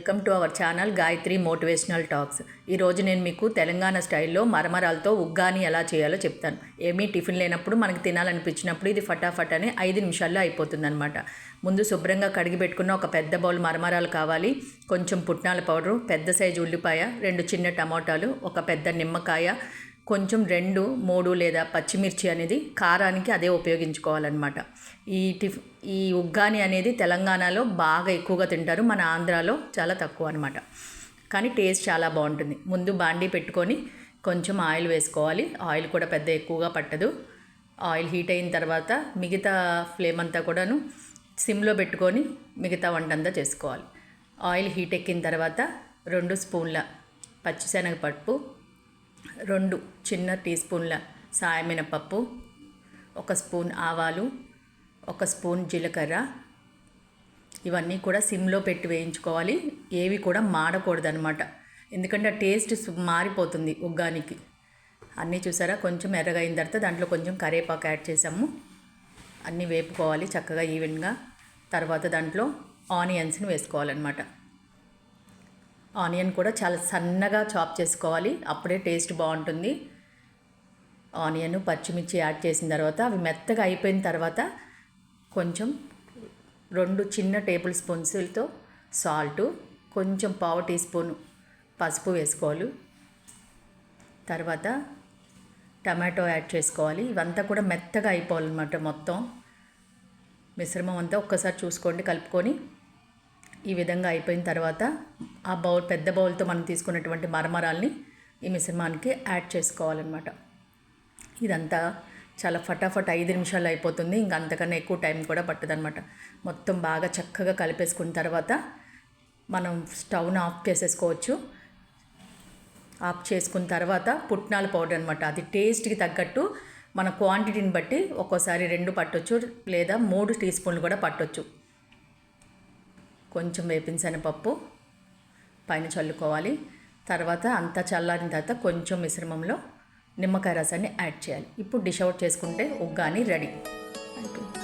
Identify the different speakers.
Speaker 1: Welcome to our channel Gayatri motivational talks. ఈరోజు నేను మీకు తెలంగాణ స్టైల్లో మరమరాలతో ఉగ్గాని ఎలా చేయాలో చెప్తాను. ఏమీ టిఫిన్ లేనప్పుడు మనకి తినాలనిపించినప్పుడు ఇది ఫటాఫట్ అని 5 నిమిషాల్లో అయిపోతుంది అనమాట. ముందు శుభ్రంగా కడిగి పెట్టుకున్న ఒక పెద్ద బౌల్ మరమరాలు కావాలి, కొంచెం పుట్నాల పౌడరు, పెద్ద సైజు ఉల్లిపాయ, 2 చిన్న టమాటాలు, ఒక పెద్ద నిమ్మకాయ, కొంచెం 2, 3 లేదా పచ్చిమిర్చి అనేది కారానికి అదే ఉపయోగించుకోవాలన్నమాట. ఈ ఉగ్గాని అనేది తెలంగాణలో బాగా ఎక్కువగా తింటారు, మన ఆంధ్రాలో చాలా తక్కువ అనమాట. కానీ టేస్ట్ చాలా బాగుంటుంది. ముందు బాండీ పెట్టుకొని కొంచెం ఆయిల్ వేసుకోవాలి. ఆయిల్ కూడా పెద్ద ఎక్కువగా పట్టదు. ఆయిల్ హీట్ అయిన తర్వాత మిగతా ఫ్లేమ్ అంతా కూడాను సిమ్లో పెట్టుకొని మిగతా వంట అంతా చేసుకోవాలి. ఆయిల్ హీట్ ఎక్కిన తర్వాత 2 స్పూన్ల పచ్చిశనగపప్పు, 2 చిన్న టీ స్పూన్ల సాయమినపప్పు, 1 స్పూన్ ఆవాలు, 1 స్పూన్ జీలకర్ర, ఇవన్నీ కూడా సిమ్లో పెట్టి వేయించుకోవాలి. ఏవి కూడా మాడకూడదనమాట, ఎందుకంటే ఆ టేస్ట్ మారిపోతుంది ఉగ్గానికి. అన్నీ చూసారా, కొంచెం ఎర్రగా అయిన తర్వాత దాంట్లో కొంచెం కరివేపాకు యాడ్ చేసాము. అన్నీ వేపుకోవాలి చక్కగా ఈవెన్గా. తర్వాత దాంట్లో ఆనియన్స్ని వేసుకోవాలన్నమాట. ఆనియన్ కూడా చాలా సన్నగా చాప్ చేసుకోవాలి, అప్పుడే టేస్ట్ బాగుంటుంది. ఆనియన్, పచ్చిమిర్చి యాడ్ చేసిన తర్వాత అవి మెత్తగా అయిపోయిన తర్వాత కొంచెం 2 చిన్న టేబుల్ స్పూన్స్తో సాల్టు, కొంచెం పావు టీ స్పూన్ పసుపు వేసుకోవాలి. తర్వాత టమాటో యాడ్ చేసుకోవాలి. ఇవంతా కూడా మెత్తగా అయిపోవాలన్నమాట. మొత్తం మిశ్రమం అంతా ఒక్కసారి చూసుకోండి, కలుపుకొని ఈ విధంగా అయిపోయిన తర్వాత ఆ బౌల్, పెద్ద బౌల్తో మనం తీసుకున్నటువంటి మరమరాల్ని ఈ మిశ్రమానికి యాడ్ చేసుకోవాలన్నమాట. ఇదంతా చాలా ఫటాఫట్ 5 నిమిషాలు అయిపోతుంది. ఇంకా అంతకన్నా ఎక్కువ టైం కూడా పట్టదనమాట. మొత్తం బాగా చక్కగా కలిపేసుకున్న తర్వాత మనం స్టవ్ను ఆఫ్ చేసేసుకోవచ్చు. ఆఫ్ చేసుకున్న తర్వాత పుట్నాల పౌడర్ అనమాట, అది టేస్ట్కి తగ్గట్టు మన క్వాంటిటీని బట్టి ఒక్కోసారి 2 పట్టొచ్చు, లేదా 3 టీ స్పూన్లు కూడా పట్టొచ్చు. కొంచెం వేపిన శనగపప్పు పైన చల్లుకోవాలి. తర్వాత అంతా చల్లారిన తర్వాత కొంచెం మిశ్రమంలో నిమ్మకాయ రసాన్ని యాడ్ చేయాలి. ఇప్పుడు డిష్ అవుట్ చేసుకుంటే ఉగ్గాని రెడీ అయిపోయింది.